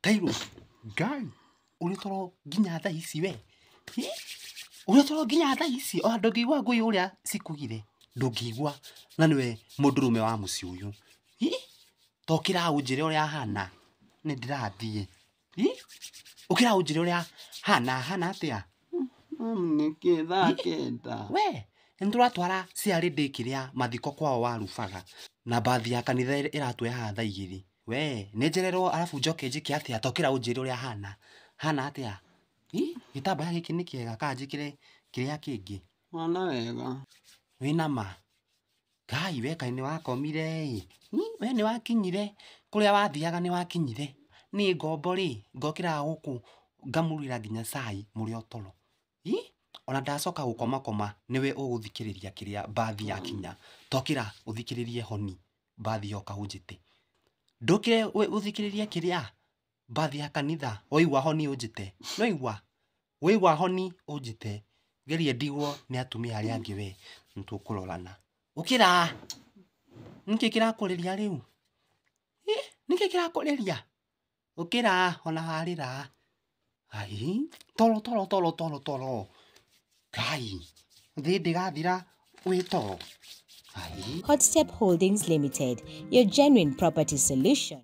Kairu. Ngai. Unitoro nginya thaa ici we. Unitoro nginya thaa ici o ndungigwa ngui uria cikugire. Ndungigwa na niwe mundurume wa muci uyu. Tokira unjire uria hana. Ni ndirathie. Ukira unjire uria hana atia. Niki thaa kenda. We, nturatwara ciarĩ ndĩkĩrĩa mathiko kwao warubaga na mbathi ya kanitha ĩratuoya haha thaa igĩrĩ. We, nĩ njererwo arabu njoke njĩke atĩa tokĩra ũnjĩre ũrĩa hana atĩa. Gĩtambaya gĩkĩ nĩ kĩega kana njĩkĩre kĩrĩa kĩngĩ. Mwana wega. Wĩna ma. Ngai we kaĩ nĩ wakomire ĩ. We nĩ wakinyire kũrĩa wathiaga nĩ wakinyire. Nĩ ngombo rĩ ngokĩra gũkũ ngamurĩra nginya cai mũrĩ o toro. Ona ndacoka gũkomakoma niwe ũgũthikĩrĩria kĩrĩa mbathi yakinya. Tokĩra ũthikĩrĩrie honi mbathi yoka ũnjĩte. Ndũkĩre ũthikĩrĩrie kĩrĩa mbathi ya kanitha waigua honi ũnjĩte. Waigua honi ũnjĩte. Gerie ndigwo nĩ atumia arĩa angĩ we nĩtũkũrorana. Ũkĩra nĩkĩ kĩrakũrĩria rĩu? Nĩkĩ kĩrakũrĩria? Ũkĩra ona harĩra. Ai, toro. Kai, thĩ ndĩgathira wĩ toro. Hotstep Holdings Limited, your genuine property solution.